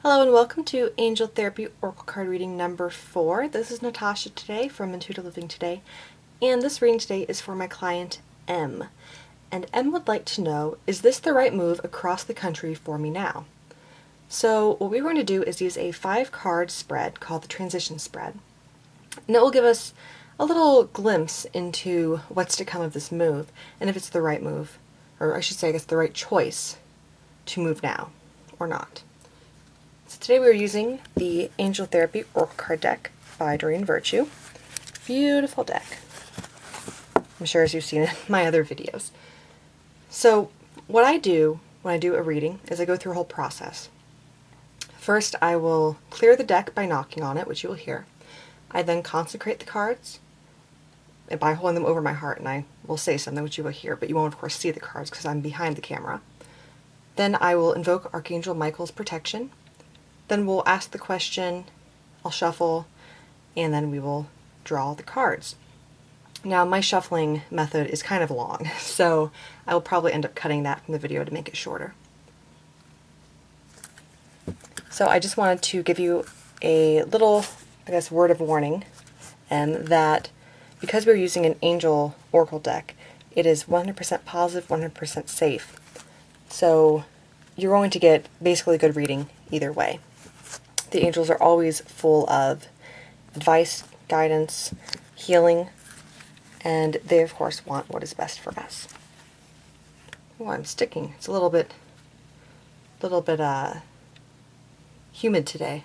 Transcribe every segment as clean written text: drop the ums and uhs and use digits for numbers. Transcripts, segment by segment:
Hello and welcome to Angel Therapy Oracle Card Reading number 4. This is Natasha today from Intuitive Living Today, and this reading today is for my client M. And M would like to know, is this the right move across the country for me now? So what we're going to do is use a 5-card spread called the Transition Spread. And it will give us a little glimpse into what's to come of this move, and if it's the right move, or I should say I guess the right choice to move now, or not. So today we are using the Angel Therapy Oracle Card deck by Doreen Virtue. Beautiful deck. I'm sure as you've seen in my other videos. So what I do when I do a reading is I go through a whole process. First I will clear the deck by knocking on it, which you will hear. I then consecrate the cards by holding them over my heart, and I will say something which you will hear, but you won't of course see the cards because I'm behind the camera. Then I will invoke Archangel Michael's protection. Then we'll ask the question, I'll shuffle, and then we will draw the cards. Now my shuffling method is kind of long, so I will probably end up cutting that from the video to make it shorter. So I just wanted to give you a little, I guess, word of warning, that because we're using an Angel Oracle deck, it is 100% positive, 100% safe. So you're going to get basically a good reading either way. The angels are always full of advice, guidance, healing, and they of course want what is best for us. Oh, I'm sticking. It's a little bit humid today.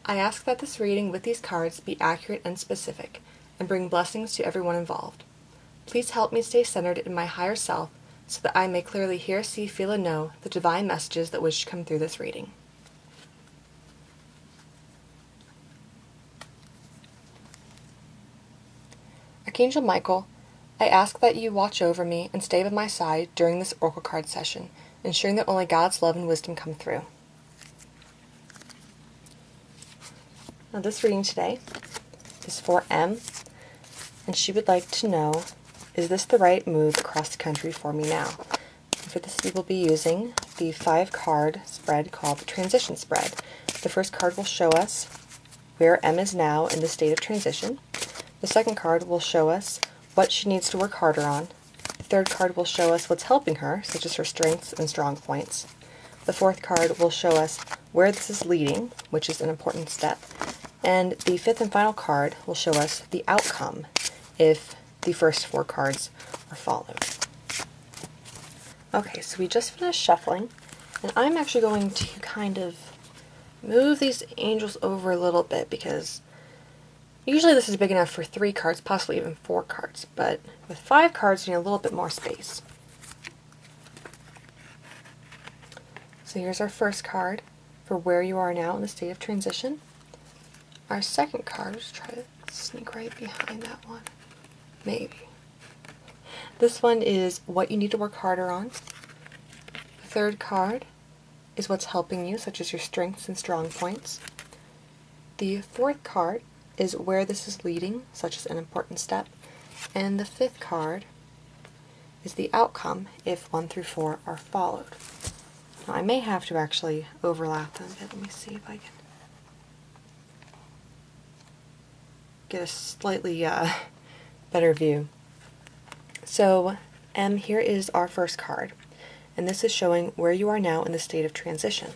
I ask that this reading with these cards be accurate and specific, and bring blessings to everyone involved. Please help me stay centered in my higher self so that I may clearly hear, see, feel, and know the divine messages that wish to come through this reading. Archangel Michael, I ask that you watch over me and stay by my side during this Oracle card session, ensuring that only God's love and wisdom come through. Now this reading today is for M, and she would like to know, is this the right move across the country for me now? And for this we will be using the 5-card spread called the Transition Spread. The first card will show us where M is now in the state of transition. The second card will show us what she needs to work harder on. The third card will show us what's helping her, such as her strengths and strong points. The fourth card will show us where this is leading, which is an important step. And the fifth and final card will show us the outcome if the first 4 cards are followed. Okay, so we just finished shuffling, and I'm actually going to kind of move these angels over a little bit because usually this is big enough for 3 cards, possibly even 4 cards, but with 5 cards you need a little bit more space. So here's our first card for where you are now in the state of transition. Our second card, let's try to sneak right behind that one. Maybe. This one is what you need to work harder on. The third card is what's helping you, such as your strengths and strong points. The fourth card is where this is leading, such as an important step. And the fifth card is the outcome if 1 through 4 are followed. Now I may have to actually overlap them a bit. Let me see if I can get a slightly better view. So M, here is our first card, and this is showing where you are now in the state of transition.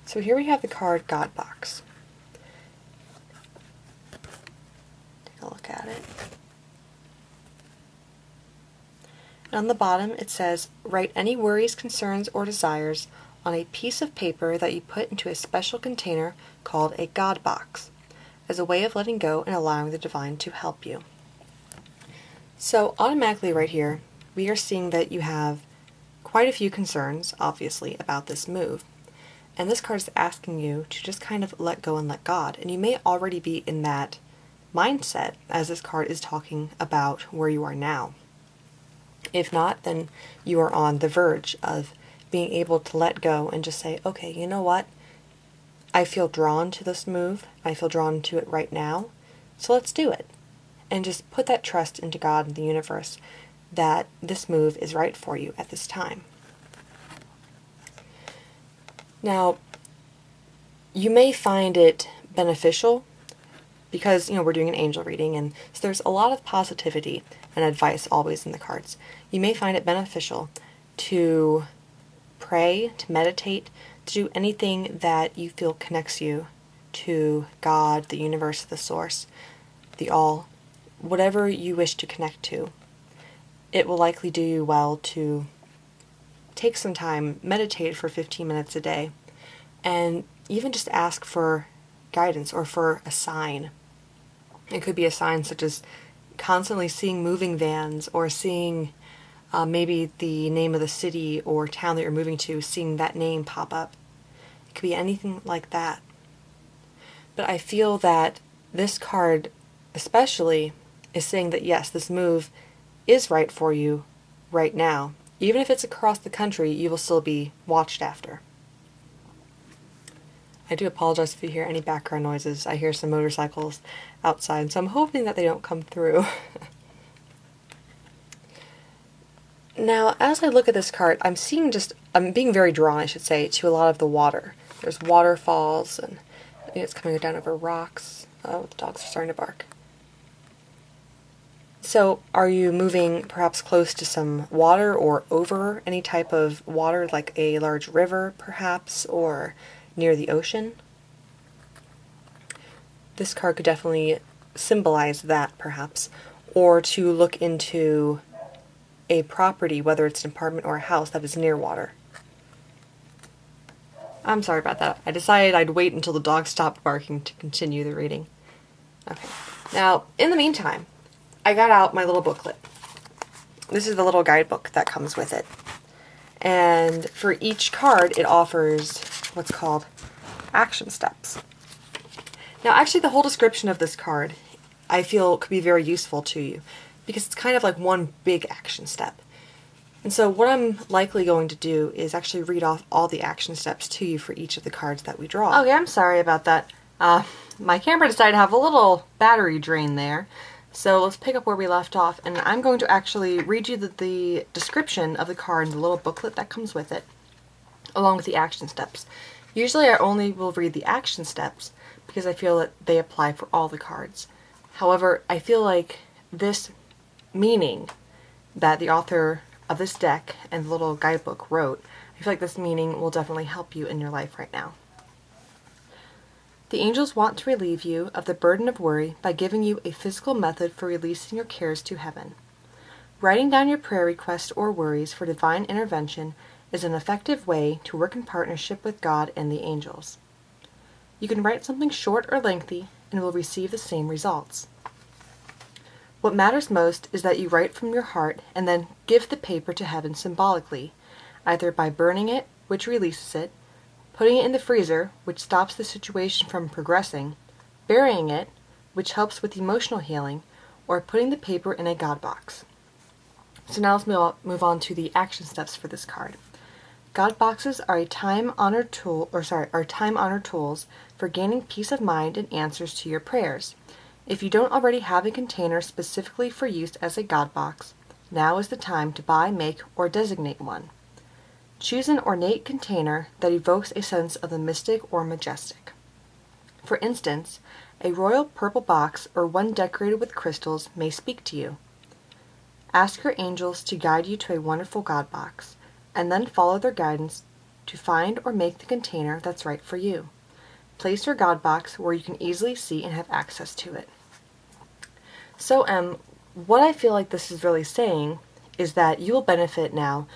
So here we have the card God Box. Take a look at it. And on the bottom it says, write any worries, concerns, or desires on a piece of paper that you put into a special container called a God Box, as a way of letting go and allowing the divine to help you. So automatically right here, we are seeing that you have quite a few concerns, obviously, about this move. And this card is asking you to just kind of let go and let God. And you may already be in that mindset as this card is talking about where you are now. If not, then you are on the verge of being able to let go and just say, okay, you know what? I feel drawn to this move. I feel drawn to it right now. So let's do it. And just put that trust into God and the universe that this move is right for you at this time. Now, you may find it beneficial because, we're doing an angel reading, and so there's a lot of positivity and advice always in the cards. You may find it beneficial to pray, to meditate, to do anything that you feel connects you to God, the universe, the source, the all, whatever you wish to connect to. It will likely do you well to take some time, meditate for 15 minutes a day, and even just ask for guidance or for a sign. It could be a sign such as constantly seeing moving vans, or seeing maybe the name of the city or town that you're moving to, seeing that name pop up. It could be anything like that. But I feel that this card especially is saying that yes, this move is right for you right now. Even if it's across the country, you will still be watched after. I do apologize if you hear any background noises. I hear some motorcycles outside, so I'm hoping that they don't come through. Now, as I look at this card, I'm being very drawn, I should say, to a lot of the water. There's waterfalls, and I think it's coming down over rocks. Oh, the dogs are starting to bark. So, are you moving perhaps close to some water or over any type of water, like a large river, perhaps, or near the ocean? This card could definitely symbolize that, perhaps, or to look into a property, whether it's an apartment or a house, that is near water. I'm sorry about that. I decided I'd wait until the dog stopped barking to continue the reading. Okay. Now, in the meantime, I got out my little booklet. This is the little guidebook that comes with it. And for each card, it offers what's called action steps. Now, actually, the whole description of this card, I feel, could be very useful to you, because it's kind of like one big action step. And so what I'm likely going to do is actually read off all the action steps to you for each of the cards that we draw. Okay, I'm sorry about that. My camera decided to have a little battery drain there. So let's pick up where we left off, and I'm going to actually read you the description of the card and the little booklet that comes with it, along with the action steps. Usually I only will read the action steps because I feel that they apply for all the cards. However, I feel like this meaning that the author of this deck and the little guidebook wrote, I feel like this meaning will definitely help you in your life right now. The angels want to relieve you of the burden of worry by giving you a physical method for releasing your cares to heaven. Writing down your prayer requests or worries for divine intervention is an effective way to work in partnership with God and the angels. You can write something short or lengthy and will receive the same results. What matters most is that you write from your heart and then give the paper to heaven symbolically, either by burning it, which releases it, putting it in the freezer, which stops the situation from progressing, burying it, which helps with emotional healing, or putting the paper in a God box. So now let's move on to the action steps for this card. God boxes are time-honored tools for gaining peace of mind and answers to your prayers. If you don't already have a container specifically for use as a God box, now is the time to buy, make, or designate one. Choose an ornate container that evokes a sense of the mystic or majestic. For instance, a royal purple box or one decorated with crystals may speak to you. Ask your angels to guide you to a wonderful God box, and then follow their guidance to find or make the container that's right for you. Place your God box where you can easily see and have access to it. So, what I feel like this is really saying is that you will benefit now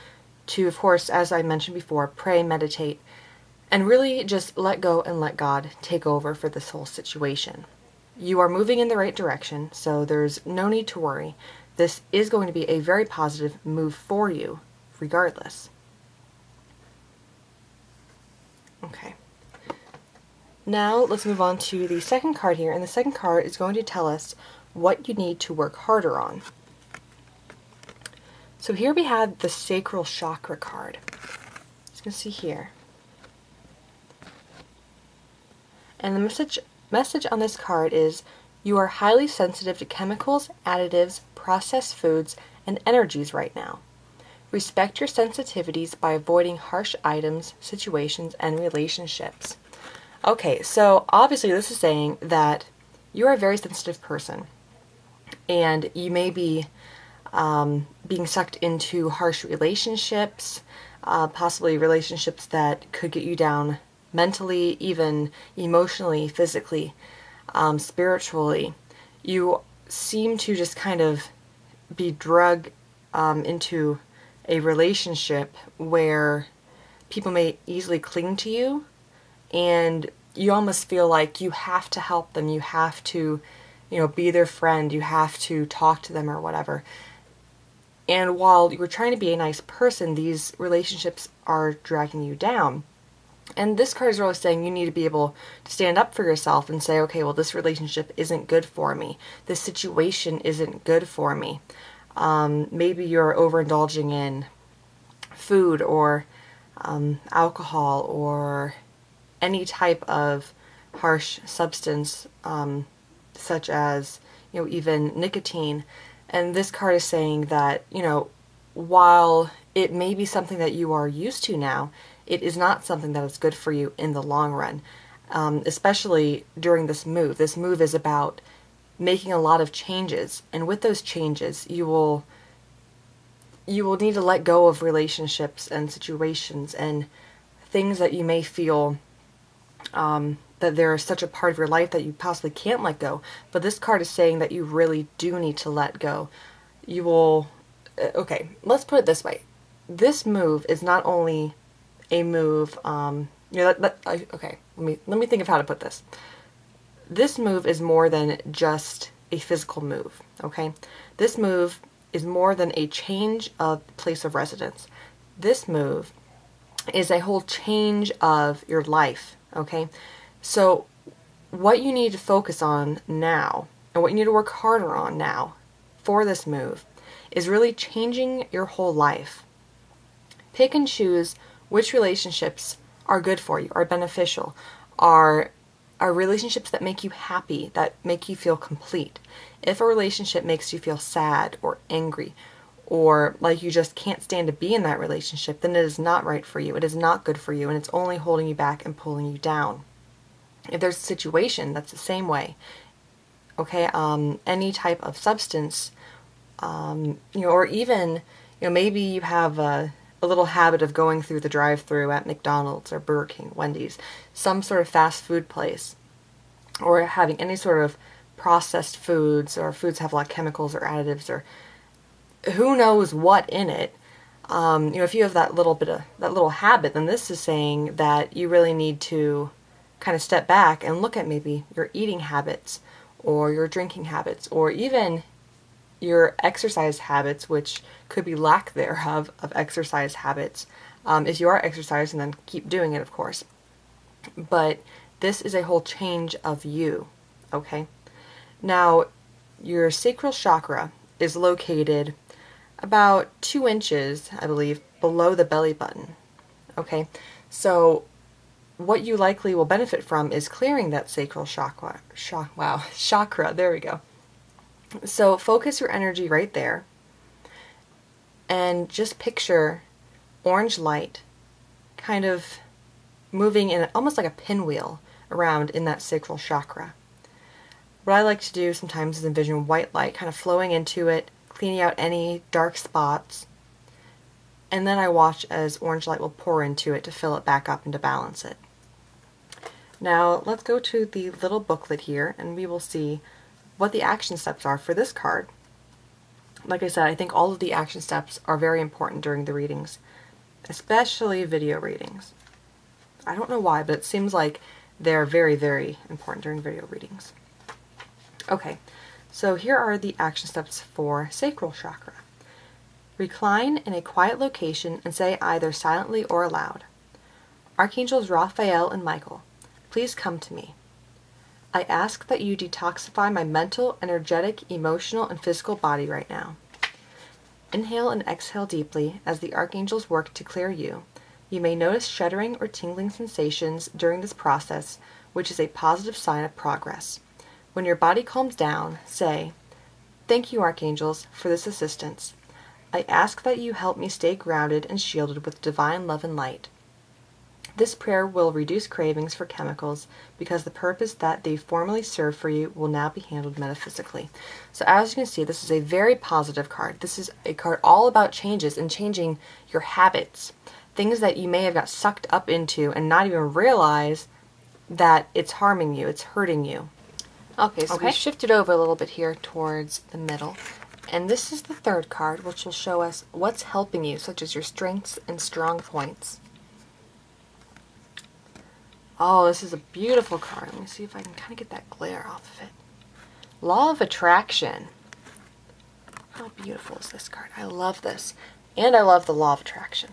to, of course, as I mentioned before, pray, meditate, and really just let go and let God take over for this whole situation. You are moving in the right direction, so there's no need to worry. This is going to be a very positive move for you, regardless. Okay. Now let's move on to the second card here, and the second card is going to tell us what you need to work harder on. So here we have the sacral chakra card. As you can see here. And the message on this card is, You are highly sensitive to chemicals, additives, processed foods, and energies right now. Respect your sensitivities by avoiding harsh items, situations, and relationships. Okay, so obviously this is saying that you're a very sensitive person, and you may be being sucked into harsh relationships, possibly relationships that could get you down mentally, even emotionally, physically, spiritually. You seem to just kind of be drugged into a relationship where people may easily cling to you, and you almost feel like you have to help them, you have to, be their friend, you have to talk to them or whatever. And while you're trying to be a nice person, these relationships are dragging you down. And this card is really saying you need to be able to stand up for yourself and say, okay, well, this relationship isn't good for me. This situation isn't good for me. Maybe you're overindulging in food or alcohol or any type of harsh substance, such as, even nicotine. And this card is saying that, while it may be something that you are used to now, it is not something that is good for you in the long run, especially during this move. This move is about making a lot of changes, and with those changes, you will need to let go of relationships and situations and things that you may feel that they're such a part of your life that you possibly can't let go. But this card is saying that you really do need to let go. You will, okay, let's put it this way. This move is not only a move, okay, let me think of how to put this. This move is more than just a physical move, okay? This move is more than a change of place of residence. This move is a whole change of your life, okay? So what you need to focus on now, and what you need to work harder on now for this move, is really changing your whole life. Pick and choose which relationships are good for you, are beneficial, are relationships that make you happy, that make you feel complete. If a relationship makes you feel sad or angry, or like you just can't stand to be in that relationship, then it is not right for you. It is not good for you, and it's only holding you back and pulling you down. If there's a situation that's the same way, okay, any type of substance, or even, maybe you have a little habit of going through the drive-thru at McDonald's or Burger King, Wendy's, some sort of fast food place, or having any sort of processed foods, or foods have a lot of chemicals or additives or who knows what in it. If you have that little habit, then this is saying that you really need to kind of step back and look at maybe your eating habits or your drinking habits or even your exercise habits, which could be lack thereof of exercise habits. If you are exercising, then keep doing it, of course. But this is a whole change of you, okay? Now, your sacral chakra is located about 2 inches, I believe, below the belly button, okay? So what you likely will benefit from is clearing that sacral chakra, there we go. So focus your energy right there, and just picture orange light kind of moving in almost like a pinwheel around in that sacral chakra. What I like to do sometimes is envision white light kind of flowing into it, cleaning out any dark spots, and then I watch as orange light will pour into it to fill it back up and to balance it. Now let's go to the little booklet here, and we will see what the action steps are for this card. Like I said, I think all of the action steps are very important during the readings, especially video readings. I don't know why, but it seems like they're very, very important during video readings. Okay, so here are the action steps for sacral chakra. Recline in a quiet location and say either silently or aloud, Archangels Raphael and Michael, please come to me. I ask that you detoxify my mental, energetic, emotional, and physical body right now. Inhale and exhale deeply as the archangels work to clear you. You may notice shuddering or tingling sensations during this process, which is a positive sign of progress. When your body calms down, say, "Thank you, archangels, for this assistance. I ask that you help me stay grounded and shielded with divine love and light. This prayer will reduce cravings for chemicals because the purpose that they formerly served for you will now be handled metaphysically." So as you can see, this is a very positive card. This is a card all about changes and changing your habits. Things that you may have got sucked up into and not even realize that it's harming you, it's hurting you. Okay, so we shifted over a little bit here towards the middle. And this is the third card, which will show us what's helping you, such as your strengths and strong points. Oh, this is a beautiful card. Let me see if I can kind of get that glare off of it. Law of Attraction. How beautiful is this card? I love this. And I love the Law of Attraction.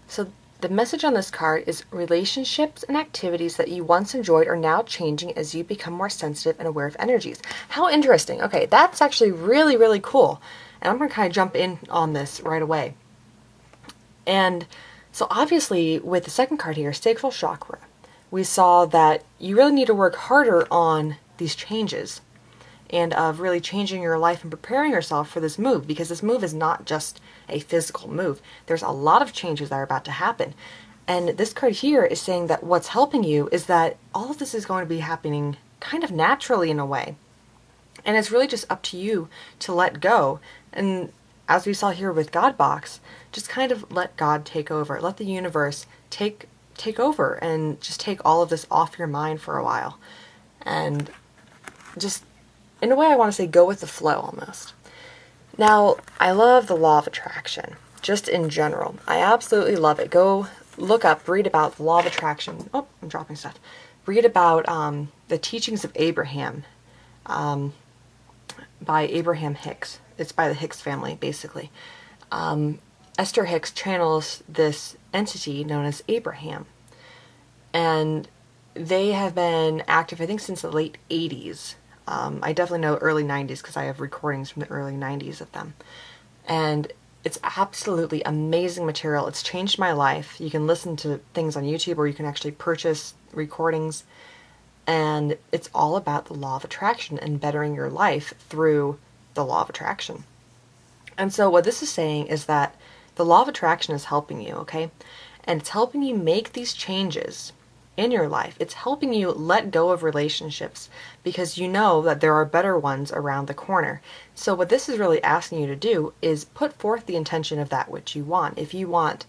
So the message on this card is relationships and activities that you once enjoyed are now changing as you become more sensitive and aware of energies. How interesting. Okay, that's actually really, really cool. And I'm going to kind of jump in on this right away. And so obviously with the second card here, sacral chakra, we saw that you really need to work harder on these changes and of really changing your life and preparing yourself for this move, because this move is not just a physical move. There's a lot of changes that are about to happen. And this card here is saying that what's helping you is that all of this is going to be happening kind of naturally in a way. And it's really just up to you to let go. And as we saw here with God Box, just kind of let God take over. Let the universe take over and just take all of this off your mind for a while. And just, in a way, I want to say go with the flow almost. Now, I love the Law of Attraction, just in general. I absolutely love it. Go look up, read about the Law of Attraction. Oh, I'm dropping stuff. Read about the teachings of Abraham by Abraham Hicks. It's by the Hicks family, basically. Esther Hicks channels this entity known as Abraham. And they have been active, I think, since the late 80s. I definitely know early 90s because I have recordings from the early 90s of them. And it's absolutely amazing material. It's changed my life. You can listen to things on YouTube, or you can actually purchase recordings. And it's all about the Law of Attraction and bettering your life through the Law of Attraction. And so what this is saying is that the Law of Attraction is helping you, okay? And it's helping you make these changes in your life. It's helping you let go of relationships because you know that there are better ones around the corner. So what this is really asking you to do is put forth the intention of that which you want. If you want,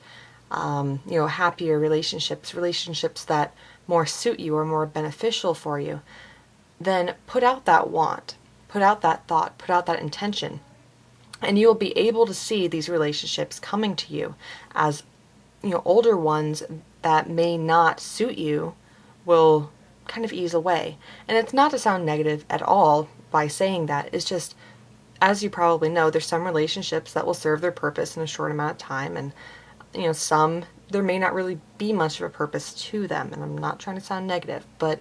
happier relationships that more suit you or more beneficial for you, then put out that want, put out that thought, put out that intention. And you will be able to see these relationships coming to you as, older ones that may not suit you will kind of ease away. And it's not to sound negative at all by saying that. It's just, as you probably know, there's some relationships that will serve their purpose in a short amount of time, and some there may not really be much of a purpose to them. And I'm not trying to sound negative, but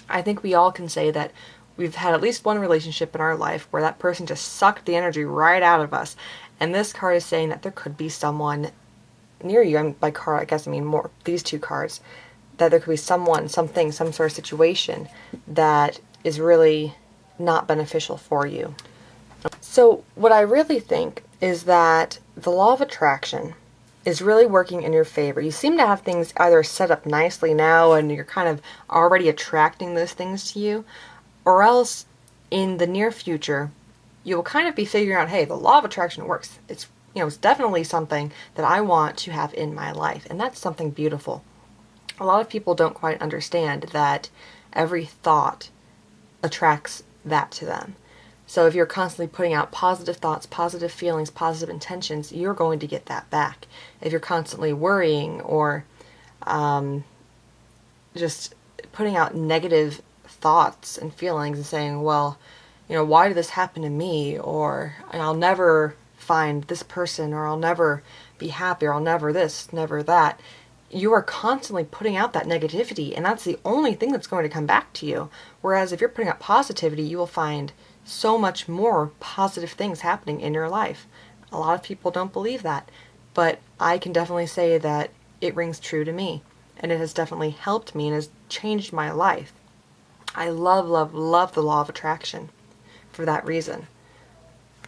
I think we all can say that we've had at least one relationship in our life where that person just sucked the energy right out of us. And this card is saying that there could be someone near you. And by card, I guess I mean more these two cards, that there could be someone, something, some sort of situation that is really not beneficial for you. So what I really think is that the Law of Attraction is really working in your favor. You seem to have things either set up nicely now and you're kind of already attracting those things to you, or else in the near future you will kind of be figuring out, hey, the Law of Attraction works. It's definitely something that I want to have in my life, and that's something beautiful. A lot of people don't quite understand that every thought attracts that to them. So if you're constantly putting out positive thoughts, positive feelings, positive intentions, you're going to get that back. If you're constantly worrying or just putting out negative thoughts and feelings and saying, well, why did this happen to me? Or I'll never find this person, or I'll never be happy, or I'll never this, never that. You are constantly putting out that negativity, and that's the only thing that's going to come back to you. Whereas if you're putting out positivity, you will find so much more positive things happening in your life. A lot of people don't believe that, but I can definitely say that it rings true to me, and it has definitely helped me and has changed my life. I love, love, love the law of attraction for that reason.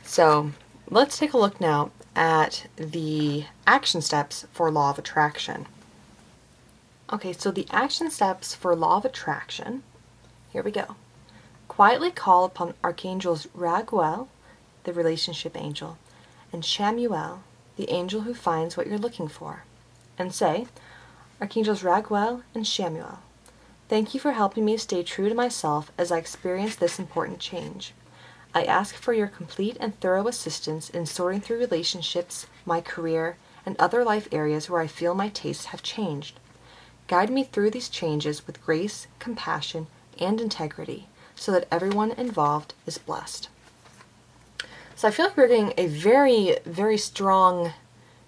So let's take a look now at the action steps for law of attraction. Okay, so the action steps for law of attraction, here we go. Quietly call upon Archangels Raguel, the relationship angel, and Shamuel, the angel who finds what you're looking for, and say, Archangels Raguel and Shamuel, thank you for helping me stay true to myself as I experience this important change. I ask for your complete and thorough assistance in sorting through relationships, my career, and other life areas where I feel my tastes have changed. Guide me through these changes with grace, compassion, and integrity so that everyone involved is blessed. So I feel like we're getting a very, very strong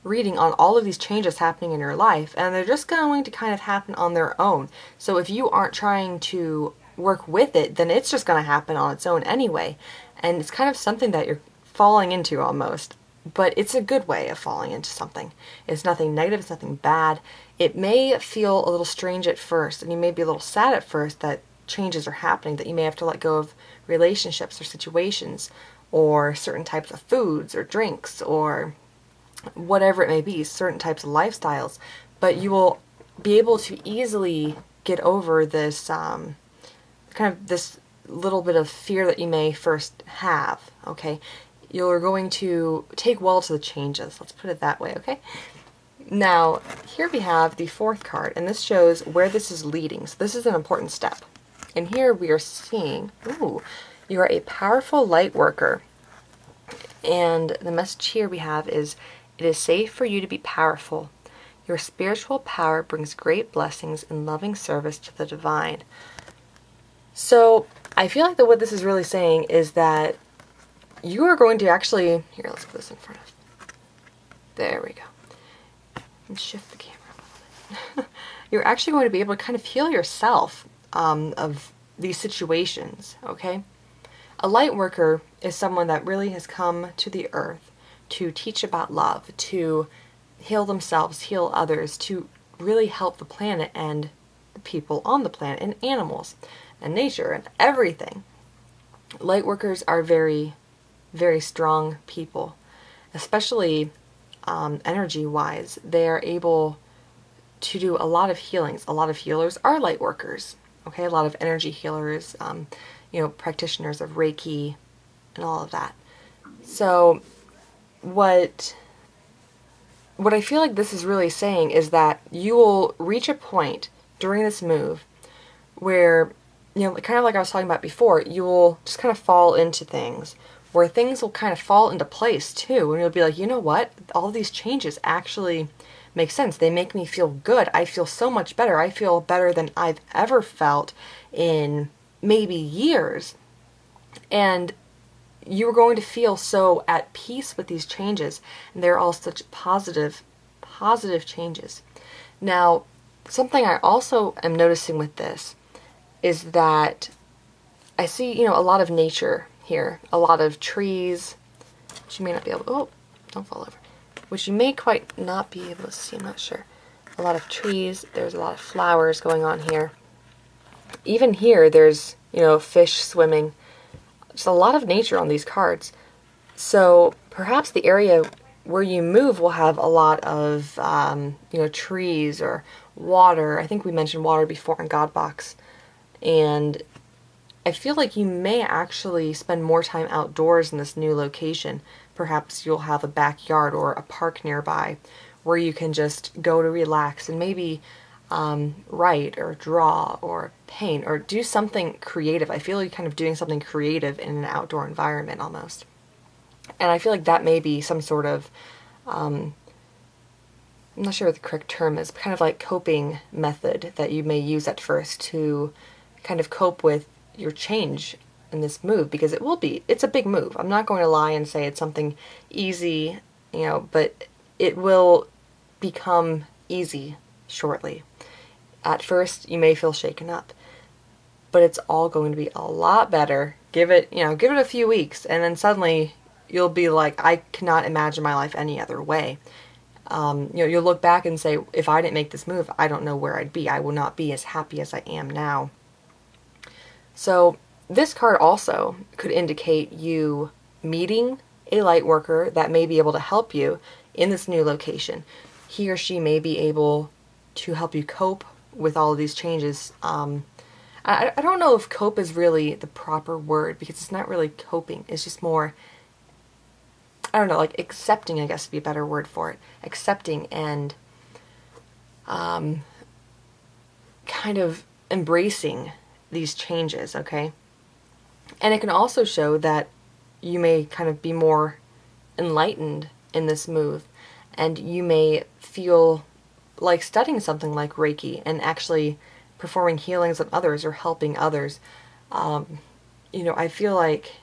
reading on all of these changes happening in your life, and they're just going to kind of happen on their own. So if you aren't trying to work with it, then it's just going to happen on its own anyway. And it's kind of something that you're falling into almost. But it's a good way of falling into something. It's nothing negative, it's nothing bad. It may feel a little strange at first, and you may be a little sad at first that changes are happening, that you may have to let go of relationships or situations, or certain types of foods or drinks, or whatever it may be, certain types of lifestyles. But you will be able to easily get over this kind of this little bit of fear that you may first have, okay? You're going to take well to the changes. Let's put it that way, okay? Now, here we have the fourth card, and this shows where this is leading. So this is an important step. And here we are seeing, ooh, you are a powerful light worker. And the message here we have is, it is safe for you to be powerful. Your spiritual power brings great blessings and loving service to the divine. So I feel like that what this is really saying is that you are going to actually, here, let's put this in front of, there we go, and shift the camera a little bit. You're actually going to be able to kind of heal yourself of these situations, okay? A light worker is someone that really has come to the earth to teach about love, to heal themselves, heal others, to really help the planet and the people on the planet and animals and nature and everything. Light workers are very, very strong people, especially energy-wise. They are able to do a lot of healings. A lot of healers are light workers, okay? A lot of energy healers, practitioners of Reiki and all of that. So what I feel like this is really saying is that you will reach a point during this move where, kind of like I was talking about before, you will just kind of fall into things, where things will kind of fall into place too, and you'll be like, you know what, all these changes actually make sense. They make me feel good. I feel so much better. I feel better than I've ever felt in maybe years. And you're going to feel so at peace with these changes, and they're all such positive changes. Now, something I also am noticing with this is that I see, a lot of nature here, a lot of trees, which you may not be able to, oh, don't fall over, which you may quite not be able to see, I'm not sure. A lot of trees, there's a lot of flowers going on here. Even here, there's, fish swimming. Just a lot of nature on these cards. So perhaps the area where you move will have a lot of, trees or water. I think we mentioned water before in God Box. And I feel like you may actually spend more time outdoors in this new location. Perhaps you'll have a backyard or a park nearby where you can just go to relax and maybe write or draw or paint or do something creative. I feel like kind of doing something creative in an outdoor environment almost. And I feel like that may be some sort of, I'm not sure what the correct term is, but kind of like coping method that you may use at first to kind of cope with your change in this move, because it's a big move. I'm not going to lie and say it's something easy, but it will become easy shortly. At first, you may feel shaken up, but it's all going to be a lot better. Give it a few weeks, and then suddenly you'll be like, I cannot imagine my life any other way. You'll look back and say, if I didn't make this move, I don't know where I'd be. I will not be as happy as I am now. So this card also could indicate you meeting a light worker that may be able to help you in this new location. He or she may be able to help you cope with all of these changes. I don't know if cope is really the proper word, because it's not really coping. It's just more, I don't know, like accepting, I guess would be a better word for it. Accepting and kind of embracing these changes, okay? And it can also show that you may kind of be more enlightened in this move, and you may feel like studying something like Reiki and actually performing healings on others or helping others. I feel like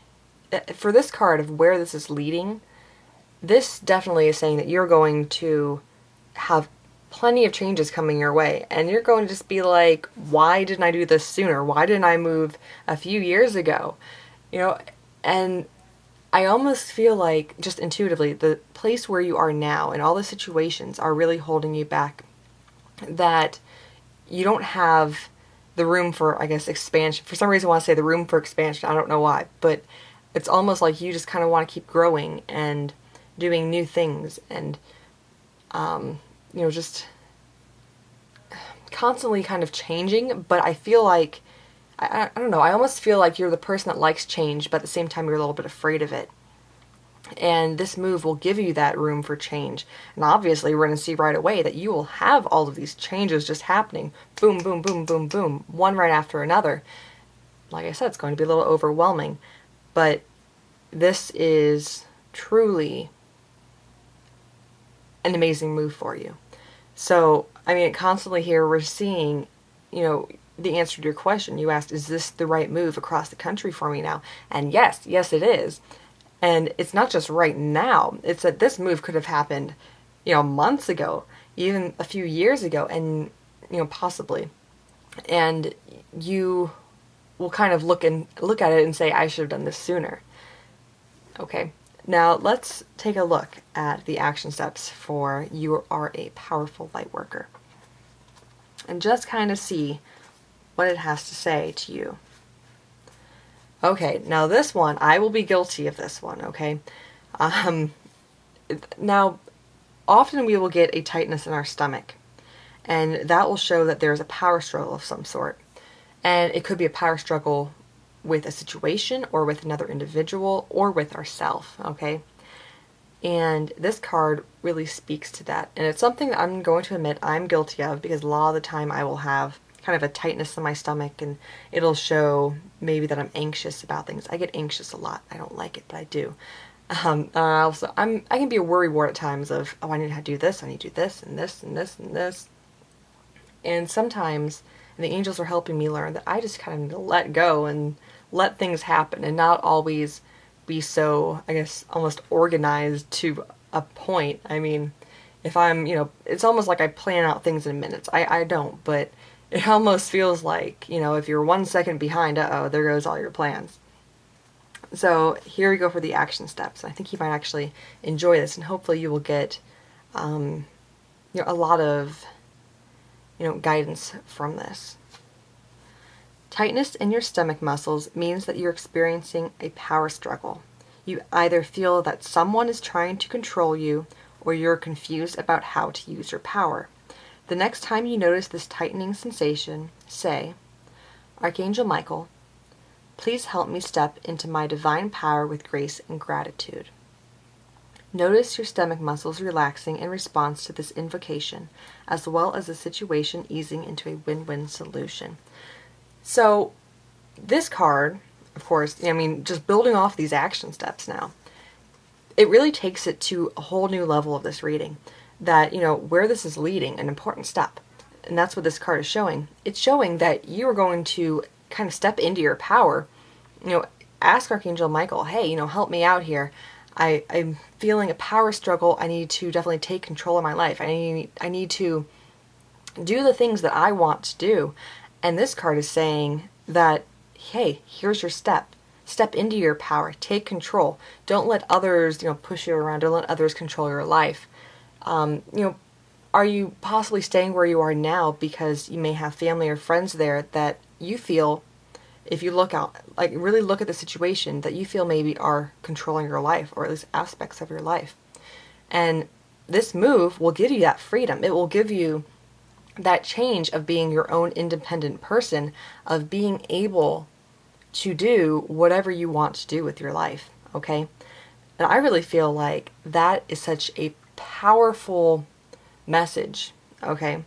for this card of where this is leading, this definitely is saying that you're going to have plenty of changes coming your way, and you're going to just be like, why didn't I do this sooner? Why didn't I move a few years ago? And I almost feel like, just intuitively, the place where you are now and all the situations are really holding you back, that you don't have the room for, I guess, expansion. For some reason I want to say the room for expansion, I don't know why, but it's almost like you just kind of want to keep growing and doing new things and just constantly kind of changing. But I feel like, I don't know, I almost feel like you're the person that likes change, but at the same time you're a little bit afraid of it. And this move will give you that room for change. And obviously we're going to see right away that you will have all of these changes just happening. Boom, boom, boom, boom, boom. One right after another. Like I said, it's going to be a little overwhelming. But this is truly an amazing move for you. So, I mean, constantly here we're seeing, the answer to your question. You asked, is this the right move across the country for me now? And yes it is. And it's not just right now. It's that this move could have happened, months ago, even a few years ago, and, possibly. And you will kind of look at it and say, I should have done this sooner. Okay. Now let's take a look at the action steps for you are a powerful light worker. And just kind of see what it has to say to you. Okay, now this one, I will be guilty of this one, okay? Now, often we will get a tightness in our stomach, and that will show that there's a power struggle of some sort. And it could be a power struggle with a situation, or with another individual, or with ourselves, okay? And this card really speaks to that. And it's something that I'm going to admit I'm guilty of, because a lot of the time I will have kind of a tightness in my stomach, and it'll show maybe that I'm anxious about things. I get anxious a lot. I don't like it, but I do. I can be a worrywart at times of, I need to do this, I need to do this, and this, and this, and this. And sometimes the angels are helping me learn that I just kind of need to let go and let things happen, and not always be so, I guess, almost organized to a point. I mean, if I'm, it's almost like I plan out things in minutes. I don't, but it almost feels like, if you're 1 second behind, there goes all your plans. So here we go for the action steps. I think you might actually enjoy this, and hopefully you will get, a lot of, guidance from this. Tightness in your stomach muscles means that you're experiencing a power struggle. You either feel that someone is trying to control you, or you're confused about how to use your power. The next time you notice this tightening sensation, say, Archangel Michael, please help me step into my divine power with grace and gratitude. Notice your stomach muscles relaxing in response to this invocation, as well as the situation easing into a win-win solution. So this card, of course, just building off these action steps now, it really takes it to a whole new level of this reading. That, where this is leading, an important step. And that's what this card is showing. It's showing that you are going to kind of step into your power. Ask Archangel Michael, hey, help me out here. I'm feeling a power struggle. I need to definitely take control of my life. I need to do the things that I want to do. And this card is saying that, hey, here's your step. Step into your power. Take control. Don't let others, push you around. Don't let others control your life. Are you possibly staying where you are now because you may have family or friends there that you feel if you look out, like really look at the situation that you feel maybe are controlling your life, or at least aspects of your life. And this move will give you that freedom. It will give you that change of being your own independent person, of being able to do whatever you want to do with your life, okay? And I really feel like that is such a powerful message, okay?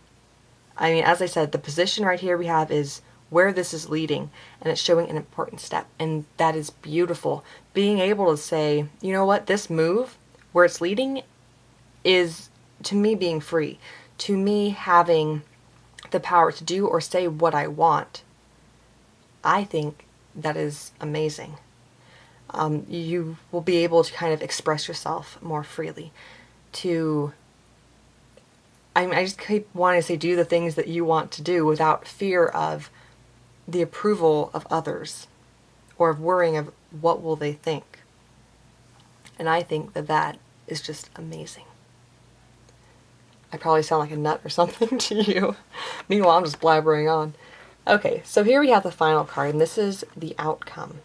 I mean, as I said, the position right here we have is where this is leading, and it's showing an important step, and that is beautiful. Being able to say, you know what, this move, where it's leading, is to me being free, to me having the power to do or say what I want. I think that is amazing. You will be able to kind of express yourself more freely. I just keep wanting to say, do the things that you want to do without fear of the approval of others, or of worrying of what will they think. And I think that that is just amazing. I probably sound like a nut or something to you. Meanwhile, I'm just blabbering on. Okay, so here we have the final card, and this is the outcome.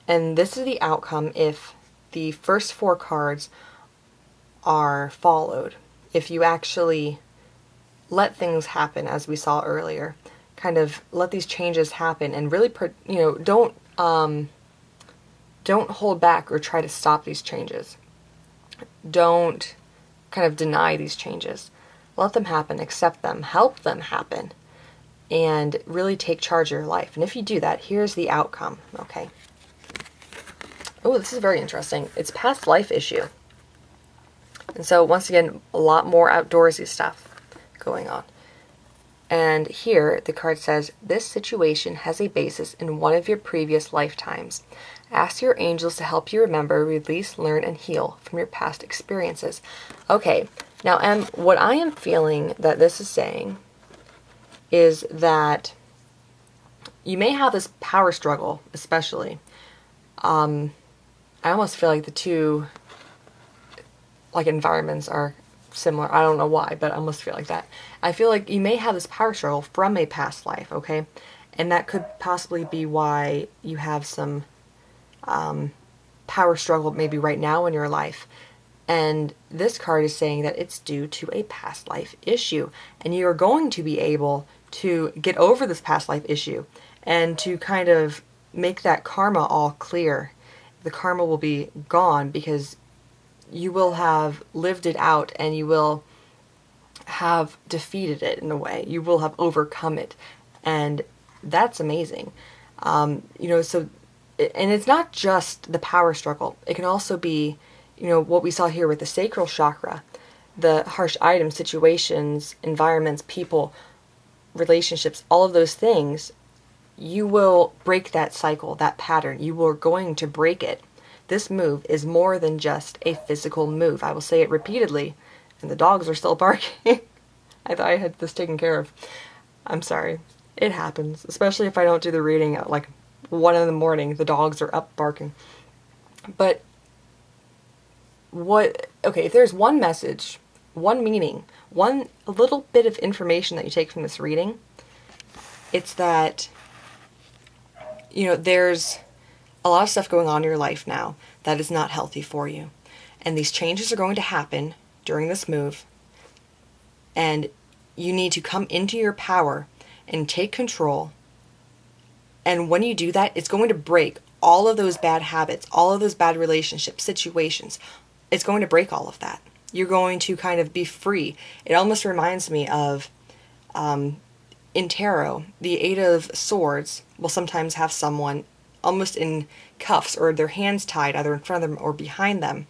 And this is the outcome if the first 4 cards are followed. If you actually let things happen, as we saw earlier, kind of let these changes happen, and really, don't hold back or try to stop these changes. Don't kind of deny these changes. Let them happen, accept them, help them happen, and really take charge of your life. And if you do that, here's the outcome, okay? Oh, this is very interesting. It's past life issue. And so, once again, a lot more outdoorsy stuff going on. And here, the card says, this situation has a basis in one of your previous lifetimes. Ask your angels to help you remember, release, learn, and heal from your past experiences. Okay, now, what I am feeling that this is saying is that you may have this power struggle, especially. I almost feel like the two environments are similar. I don't know why, but I almost feel like that. I feel like you may have this power struggle from a past life, okay? And that could possibly be why you have some power struggle maybe right now in your life. And this card is saying that it's due to a past life issue. And you are going to be able to get over this past life issue and to kind of make that karma all clear. The karma will be gone because you will have lived it out, and you will have defeated it in a way. You will have overcome it. And that's amazing. So, and it's not just the power struggle. It can also be, what we saw here with the sacral chakra, the harsh items, situations, environments, people, relationships, all of those things. You will break that cycle, that pattern. You are going to break it. This move is more than just a physical move. I will say it repeatedly, and the dogs are still barking. I thought I had this taken care of. I'm sorry. It happens, especially if I don't do the reading at 1 in the morning. The dogs are up barking. But if there's one message, one meaning, one little bit of information that you take from this reading, it's that, there's a lot of stuff going on in your life now that is not healthy for you. And these changes are going to happen during this move. And you need to come into your power and take control. And when you do that, it's going to break all of those bad habits, all of those bad relationships, situations. It's going to break all of that. You're going to kind of be free. It almost reminds me of, in tarot, the 8 of Swords will sometimes have someone almost in cuffs, or their hands tied either in front of them or behind them.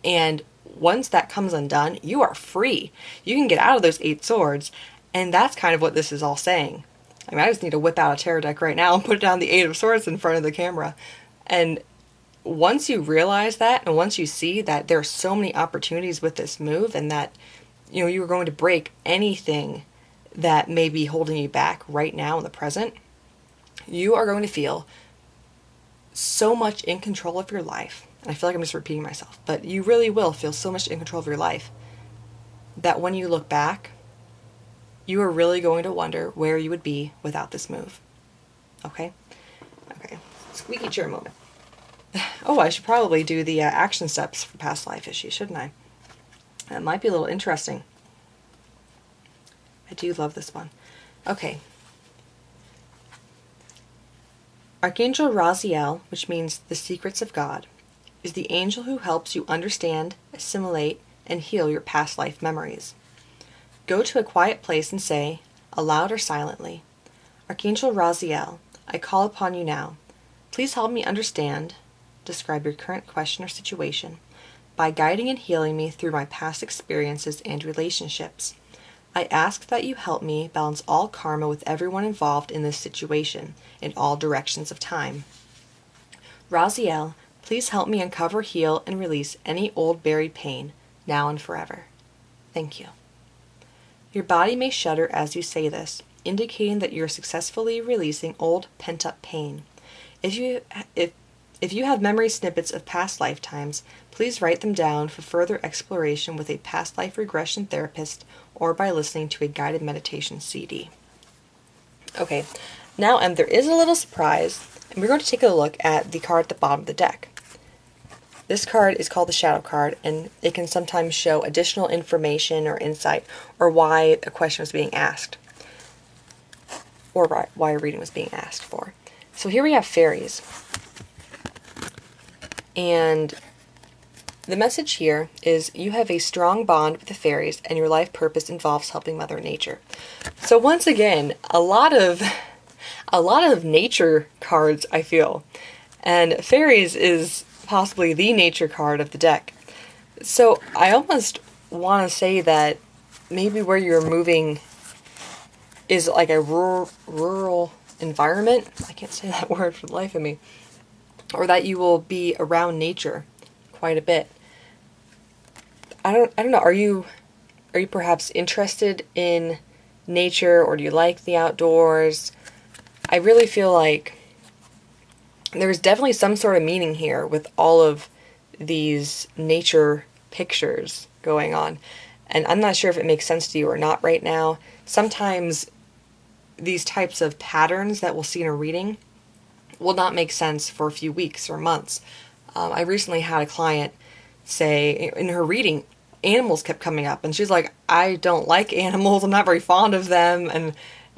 And once that comes undone, you are free. You can get out of those 8 swords. And that's kind of what this is all saying. I mean, I just need to whip out a tarot deck right now and put down the 8 of Swords in front of the camera. And once you realize that, and once you see that there are so many opportunities with this move, and that, you're going to break anything that may be holding you back right now in the present, you are going to feel so much in control of your life. And I feel like I'm just repeating myself, but you really will feel so much in control of your life that when you look back, you are really going to wonder where you would be without this move. Okay? squeaky chair moment. Oh, I should probably do the action steps for past life issues, shouldn't I? That might be a little interesting. I do love this one. Okay. Archangel Raziel, which means the secrets of God, is the angel who helps you understand, assimilate, and heal your past life memories. Go to a quiet place and say, aloud or silently, Archangel Raziel, I call upon you now. Please help me understand, describe your current question or situation, by guiding and healing me through my past experiences and relationships. I ask that you help me balance all karma with everyone involved in this situation, in all directions of time. Raziel, please help me uncover, heal, and release any old buried pain, now and forever. Thank you. Your body may shudder as you say this, indicating that you're successfully releasing old pent-up pain. If you have memory snippets of past lifetimes, please write them down for further exploration with a past life regression therapist or by listening to a guided meditation CD. Okay, now there is a little surprise, and we're going to take a look at the card at the bottom of the deck. This card is called the Shadow card, and it can sometimes show additional information or insight, or why a question was being asked, or why a reading was being asked for. So here we have fairies. And the message here is you have a strong bond with the fairies and your life purpose involves helping Mother Nature. So once again, a lot of nature cards, I feel. And fairies is possibly the nature card of the deck. So I almost want to say that maybe where you're moving is like a rural environment. I can't say that word for the life of me. Or that you will be around nature quite a bit. I don't know. Are you perhaps interested in nature, or do you like the outdoors? I really feel like there's definitely some sort of meaning here with all of these nature pictures going on. And I'm not sure if it makes sense to you or not right now. Sometimes these types of patterns that we'll see in a reading will not make sense for a few weeks or months. I recently had a client say in her reading, animals kept coming up, and she's like, I don't like animals, I'm not very fond of them, and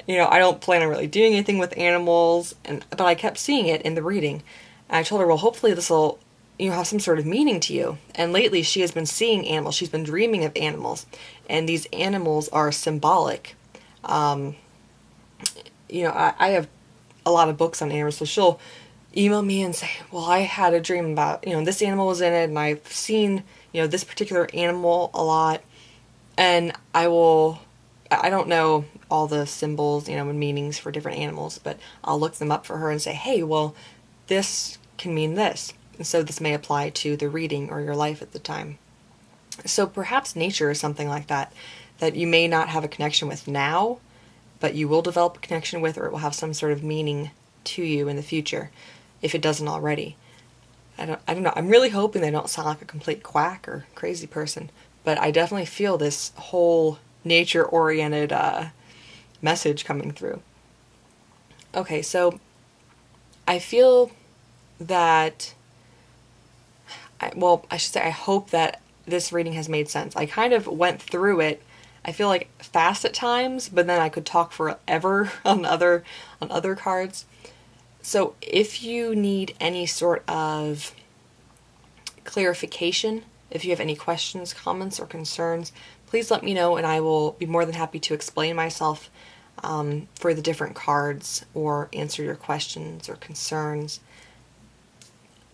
I don't plan on really doing anything with animals, but I kept seeing it in the reading. And I told her, well, hopefully this will have some sort of meaning to you. And lately she has been seeing animals, she's been dreaming of animals, and these animals are symbolic. I have a lot of books on animals, so she'll email me and say, well, I had a dream about, this animal was in it, and I've seen, this particular animal a lot, and I don't know all the symbols, and meanings for different animals, but I'll look them up for her and say, hey, well, this can mean this, and so this may apply to the reading or your life at the time. So perhaps nature is something like that you may not have a connection with now, but you will develop a connection with, or it will have some sort of meaning to you in the future, if it doesn't already. I don't know. I'm really hoping they don't sound like a complete quack or crazy person, but I definitely feel this whole nature-oriented message coming through. Okay, so I feel that, I hope that this reading has made sense. I kind of went through it, I feel like, fast at times, but then I could talk forever on other cards. So if you need any sort of clarification, if you have any questions, comments, or concerns, please let me know, and I will be more than happy to explain myself for the different cards or answer your questions or concerns.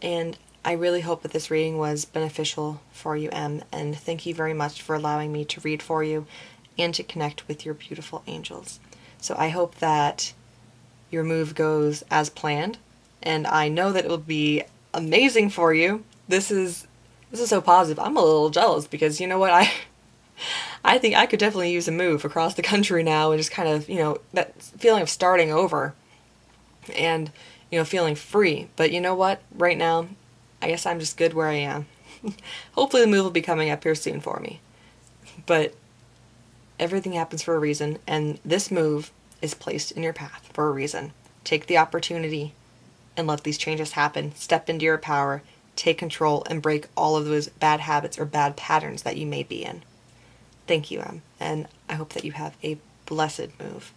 And I really hope that this reading was beneficial for you, Em, and thank you very much for allowing me to read for you and to connect with your beautiful angels. So I hope that your move goes as planned, and I know that it will be amazing for you. This is so positive. I'm a little jealous because, you know what, I think I could definitely use a move across the country now and just kind of, that feeling of starting over and, feeling free. But you know what, right now, I guess I'm just good where I am. Hopefully the move will be coming up here soon for me. But everything happens for a reason, and this move is placed in your path for a reason. Take the opportunity and let these changes happen. Step into your power, take control, and break all of those bad habits or bad patterns that you may be in. Thank you, Em, and I hope that you have a blessed move.